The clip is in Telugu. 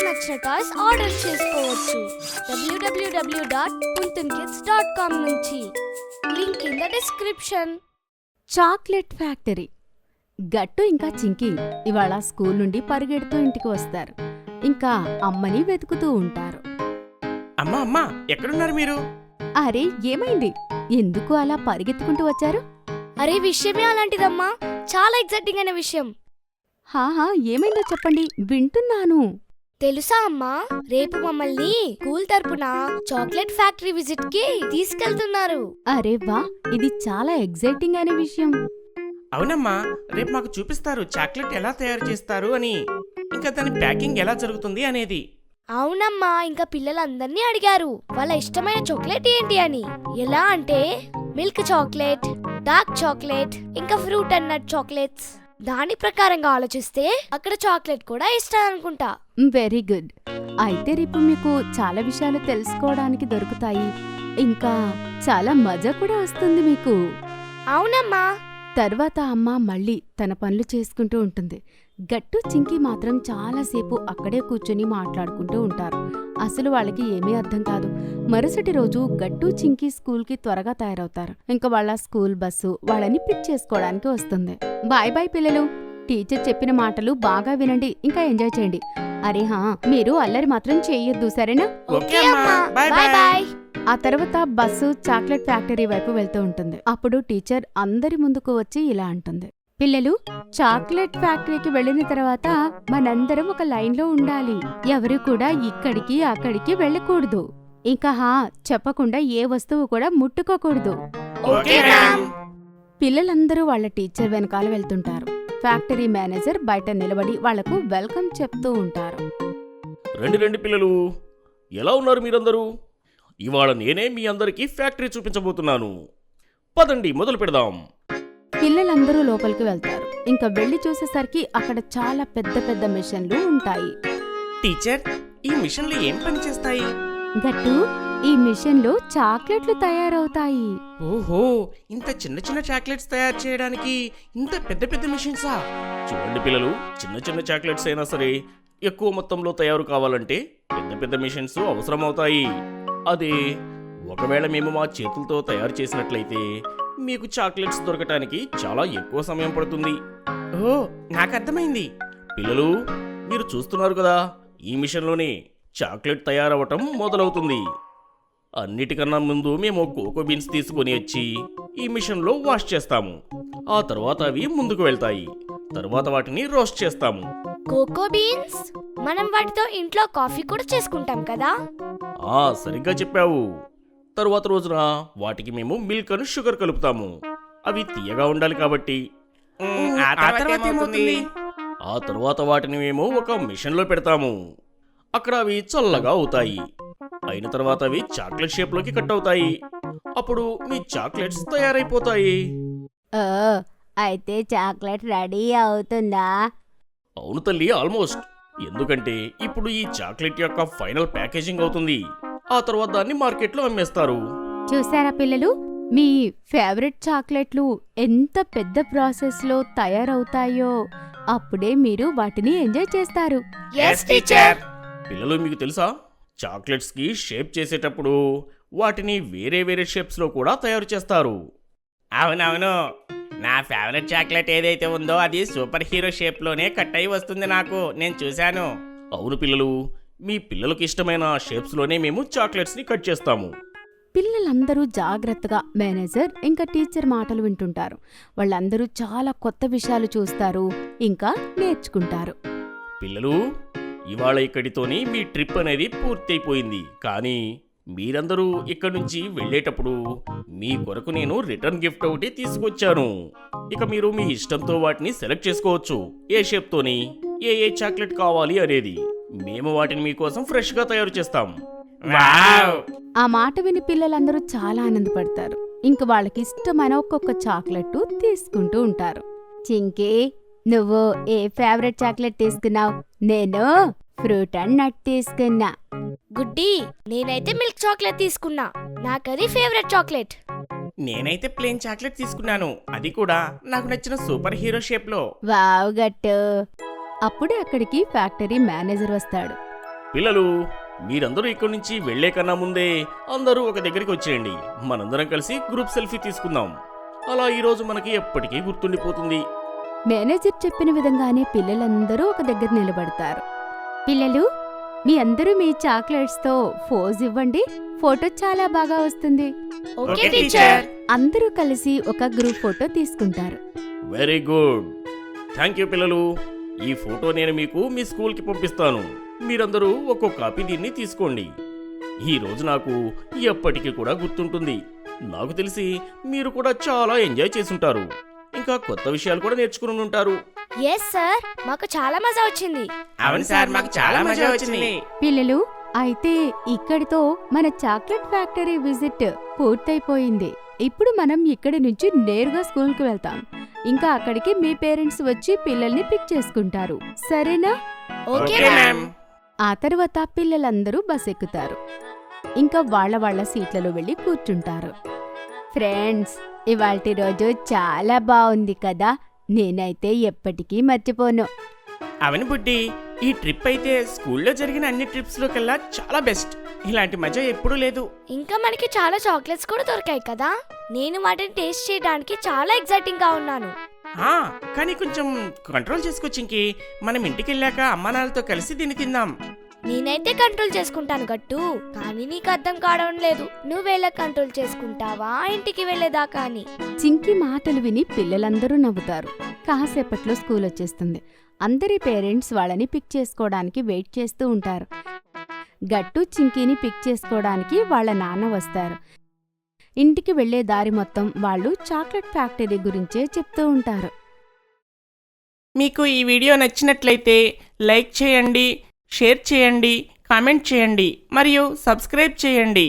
నచ్చిన టాయ్స్ ఆర్డర్ చేసుకోవచ్చు www.puntunkids.com నుంచి. Link in the description. Chocolate factory. గట్టు ఇంకా చింకీ ఇవాళ స్కూల్ నుండి పరిగెడుతూ ఇంటికి వస్తారు. ఇంకా అమ్మని వెతుకుతూ ఉంటారు. అమ్మా అమ్మా, ఎక్కడున్నారు మీరు? అరే, ఏమైంది? ఎందుకు అలా పరిగెత్తుకుంటూ వచ్చారు? అరే, విషయమే అలాంటిదమ్మా. చాలా ఎక్సైటింగ్ అయిన విషయం. హాహా, ఏమైందో చెప్పండి, వింటున్నాను. తెలుసా అమ్మా, రేపు మమ్మల్ని స్కూల్ తరపున చాక్లెట్ ఫ్యాక్టరీ విజిట్ కి తీసుకెళ్తున్నారు. అరే వా, ఇది చాలా ఎక్సైటింగ్ అయిన విషయం. అవునమ్మా, రేపు మాకు చూపిస్తారు చాక్లెట్ ఎలా తయారు చేస్తారు అని, ఇంకా దాని ప్యాకింగ్ ఎలా జరుగుతుంది అనేది. అవునమ్మా, ఇంకా పిల్లలందర్నీ అడిగారు వాళ్ళ ఇష్టమైన చాక్లెట్ ఏంటి అని. ఎలా అంటే మిల్క్ చాక్లెట్, డార్క్ చాక్లెట్, ఇంకా ఫ్రూట్ అండ్ నట్ చాక్లెట్స్. దాని ప్రకారంగా ఆలోచిస్తే అక్కడ చాక్లెట్ కూడా ఇస్తారనుకుంటా. Very good. అయితే రేపు మీకు చాలా విషయాలు తెలుసుకోవడానికి దొరుకుతాయి. ఇంకా చాలా మజా కూడా వస్తుంది మీకు. అవునమ్మా. తర్వాత అమ్మ మళ్ళీ తన పనులు చేసుకుంటూ ఉంటుంది. గట్టు చింకీ మాత్రం చాలాసేపు అక్కడే కూర్చొని మాట్లాడుకుంటూ ఉంటారు. అసలు వాళ్ళకి ఏమీ అర్థం కాదు. మరుసటి రోజు గట్టు చింకీ స్కూల్కి త్వరగా తయారవుతారు. ఇంకా వాళ్ళ స్కూల్ బస్సు వాళ్ళని పిక్ చేసుకోవడానికి వస్తుంది. బాయ్ బాయ్ పిల్లలు. టీచర్ చెప్పిన మాటలు బాగా వినండి, ఇంకా ఎంజాయ్ చేయండి. అరే హా, మీరు అల్లరి మాత్రం చేయొద్దు, సరేనా? ఓకే అమ్మా, బాయ్ బాయ్. ఆ తర్వాత బస్సు చాక్లెట్ ఫ్యాక్టరీ వైపు వెళ్తూ ఉంటుంది. అప్పుడు టీచర్ అందరి ముందుకు వచ్చి ఇలా అంటుంది. పిల్లలు, చాక్లెట్ ఫ్యాక్టరీకి వెళ్ళిన తర్వాత మనందరం ఒక లైన్లో ఉండాలి. ఎవరు కూడా ఇక్కడికి అక్కడికి వెళ్ళకూడదు. ఇంకా చెప్పకుండా ఏ వస్తువు కూడా ముట్టుకోకూడదు. పిల్లలందరూ వాళ్ళ టీచర్ వెనకాల వెళ్తుంటారు. ఫ్యాక్టరీ మేనేజర్ బయట నిలబడి వాళ్లకు వెల్కమ్ చెప్తూ ఉంటారు. రండి పిల్లలు, ఎలా ఉన్నారు మీరందరూ? ఇవాళ నేనే మీ అందరికీ ఫ్యాక్టరీ చూపించబోతున్నాను. పదండి, మొదలు పెడదాం. పిల్లలందరూ లోపలికి వెళ్తారు. ఇంకా వెళ్లి చూసేసరికి అక్కడ చాలా పెద్ద పెద్ద మిషన్లు ఉంటాయి. టీచర్, ఈ మిషన్లు ఏం పని చేస్తాయి? గట్టు, ఈ మిషన్లో చాక్లెట్లు తయారవుతాయి. ఓహో, ఇంత చిన్న చిన్న చాక్లెట్స్ తయారు చేయడానికి ఇంత పెద్ద పెద్ద మిషన్సా? చూడండి పిల్లలు, చిన్న చిన్న చాక్లెట్స్ అయినా సరే ఎక్కువ మొత్తంలో తయారు కావాలంటే పెద్ద పెద్ద మిషన్స్ అవసరమవుతాయి. అదే ఒకవేళ మేము మా చేతులతో తయారు చేసినట్లయితే మీకు చాక్లెట్స్ దొరకటానికి చాలా ఎక్కువ సమయం పడుతుంది. ఓ, నాకు అర్థమైంది. పిల్లలు, మీరు చూస్తున్నారు కదా, ఈ మిషన్లోనే చాక్లెట్ తయారవటం మొదలవుతుంది. అన్నిటికన్నా ముందు మేము కోకో బీన్స్ తీసుకొని వచ్చి ఈ మిషన్లో వాష్ చేస్తాము. ఆ తర్వాత అవి ముందుకు వెళ్తాయి. తర్వాత వాటిని రోస్ట్ చేస్తాము. Cocoa beans? మనం వాటితో ఇంట్లో కాఫీ కూడా చేసుకుంటాం కదా? సరిగ్గా చెప్పావు. తరువాత రోజున వాటికి మేము మిల్క్ అని షుగర్ కలుపుతాము. అవి తీయగా ఉండాలి కాబట్టి. ఆ తర్వాత ఏమవుతుంది? ఆ తర్వాత వాటిని మేము ఒక మిషన్లో పెడతాము. అక్కడ అవి చల్లగా అవుతాయి. అయిన తర్వాత అవి చాక్లెట్ షేప్లోకి కట్ అవుతాయి. అప్పుడు మీ చాక్లెట్స్ తయారైపోతాయి. అయితే చాక్లెట్ రెడీ అవుతుందా? అవును తల్లి, ఆల్మోస్ట్. ఎందుకంటే ఇప్పుడు ఈ చాక్లెట్ యొక్క ఫైనల్ ప్యాకేజింగ్ అవుతుంది. ఆ తర్వాత దాన్ని మార్కెట్లో అమ్మేస్తారు. చూసారా పిల్లలు, మీ ఫేవరెట్ చాక్లెట్లు ఎంత పెద్ద ప్రాసెస్లో తయారవుతాయో. అప్పుడే మీరు వాటిని ఎంజాయ్ చేస్తారు. yes teacher. పిల్లలు, మీకు తెలుసా, చాక్లెట్స్కి షేప్ చేసేటప్పుడు వాటిని వేరే వేరే షేప్స్లో కూడా తయారు చేస్తారు. అవునవును, నా ఫేవరెట్ చాక్లెట్ ఏదైతే ఉందో అది సూపర్ హీరో షేప్లోనే కట్ అయి వస్తుంది. నేను చూశాను. అవును పిల్లలు, మీ పిల్లలకు ఇష్టమైన షేప్స్లోనే మేము చాక్లెట్స్ని కట్ చేస్తాము. పిల్లలందరూ జాగ్రత్తగా మేనేజర్ ఇంకా టీచర్ మాటలు వింటుంటారు. వాళ్ళందరూ చాలా కొత్త విషయాలు చూస్తారు, ఇంకా నేర్చుకుంటారు. పిల్లలు, ఇవాళ ఇక్కడితోని మీ ట్రిప్ అనేది పూర్తయిపోయింది. కానీ మీరందరూ ఇక్కడి నుంచి వెళ్ళేటప్పుడు మీ కొరకు నేను రిటర్న్ గిఫ్ట్ ఒకటి తీసుకొచ్చాను. ఇక మీరు మీ ఇష్టంతో వాటిని సెలెక్ట్ చేసుకోవచ్చు. ఏ షేప్తోని ఏ చాక్లెట్ కావాలి అనేది. మేము వాటిని మీకోసం ఫ్రెష్గా తయారు చేస్తాం. ఆ మాట విని పిల్లలందరూ చాలా ఆనందపడతారు. ఇంక వాళ్ళకి ఇష్టమైన ఒక్కొక్క చాక్లెట్ తీసుకుంటూ ఉంటారు. చింకీ, నువ్వు ఏ ఫేవరెట్ చాక్లెట్ తీసుకున్నావు? నేను ఫ్రూట్ అండ్ నట్ తీసుకున్నా. గుడ్డి, నేనైతే మిల్క్ చాక్లెట్ తీసుకున్నా. నాకది ఫేవరెట్ చాక్లెట్. నేనైతే ప్లేన్ చాక్లెట్ తీసుకున్నాను, అది కూడా నాకు నచ్చిన సూపర్ హీరో షేప్లో. వావ్ గట్టు. అప్పుడే అక్కడికి ఫ్యాక్టరీ మేనేజర్ వస్తాడు. పిల్లలు, మీరందరూ ఇక్కడి నుంచి వెళ్లే కన్నా ముందే అందరూ ఒక దగ్గరికి వచ్చేయండి. మనందరం కలిసి గ్రూప్ సెల్ఫీ తీసుకుందాం. అలా ఈరోజు మనకి ఎప్పటికీ గుర్తుండిపోతుంది. మేనేజర్ చెప్పిన విధంగానే పిల్లలందరూ ఒక దగ్గర నిలబడతారు. పిల్లలు, మీ అందరూ మీ చాక్లెట్స్తో పోజ్ ఇవ్వండి. ఫోటో చాలా బాగా వస్తుంది. Okay teacher. అందరూ కలిసి ఒక గ్రూప్ ఫోటో తీసుకుంటారు. Very good. థ్యాంక్ యూ పిల్లలు. ఈ ఫోటో నేను మీకు మీ స్కూల్కి పంపిస్తాను. మీరందరూ ఒక్కో కాపీ దీన్ని తీసుకోండి. ఈ రోజు నాకు ఎప్పటికీ కూడా గుర్తుంటుంది. నాకు తెలిసి మీరు కూడా చాలా ఎంజాయ్ చేసుంటారు. ఇంకా కొత్త విషయాలు కూడా నేర్చుకుని ఉంటారు. ఎస్ సార్, మాకు చాలా మజా వచ్చింది. అవును సార్, మాకు చాలా మజా వచ్చింది. పిల్లలు, అయితే ఇక్కడితో మన చాక్లెట్ ఫ్యాక్టరీ విజిట్ పూర్తయిపోయింది. ఇప్పుడు మనం ఇక్కడి నుంచి నేరుగా స్కూల్కి వెళ్తాం. ఇంకా అక్కడికి మీ పేరెంట్స్ వచ్చి పిల్లల్ని పిక్ చేసుకుంటారు. సరేనా? Okay okay ma'am. మ్యామ్. ఆ తర్వాత పిల్లలందరూ బస్ ఎక్కుతారు. ఇంకా వాళ్ళ సీట్లలో వెళ్ళి కూర్చుంటారు. ఫ్రెండ్స్, ఇవాల్టి రోజు చాలా బాగుంది కదా. నేనైతే ఎప్పటికీ మర్చిపోను. అవును బుడ్డి, ఈ ట్రిప్ అయితే స్కూల్లో జరిగిన అన్ని ట్రిప్స్ లో కల్లా చాలా బెస్ట్. ఇలాంటి మజా ఎప్పుడూ లేదు. ఇంకా మనకి చాలా చాక్లెట్స్ కూడా దొరికాయి కదా. నేను వాటిని టేస్ట్ చేయడానికి చాలా ఎక్సైటింగ్ గా ఉన్నాను. ఆ, కానీ కొంచెం కంట్రోల్ చేసుకోవచ్చు. ఇంకి మనం ఇంటికి వెళ్ళాక అమ్మా నాన్నలతో కలిసి దీన్ని తిందాం. నేనైతే కంట్రోల్ చేసుకుంటాను గట్టు, కానీ నీకు అర్థం కావడం లేదు. నువ్వేలా కంట్రోల్ చేసుకుంటావా ఇంటికి వెళ్ళేదాకా అని. చింకి మాటలు విని పిల్లలందరూ నవ్వుతారు. కాసేపట్లో స్కూల్ వచ్చేస్తుంది. అందరి పేరెంట్స్ వాళ్ళని పిక్ చేసుకోవడానికి వెయిట్ చేస్తూ ఉంటారు. గట్టు చింకీని పిక్ చేసుకోవడానికి వాళ్ళ నాన్న వస్తారు. ఇంటికి వెళ్లే దారి మొత్తం వాళ్ళు చాక్లెట్ ఫ్యాక్టరీ గురించే చెప్తూ ఉంటారు. మీకు ఈ వీడియో నచ్చినట్లయితే లైక్ చేయండి, షేర్ చేయండి, కామెంట్ చేయండి మరియు సబ్స్క్రైబ్ చేయండి.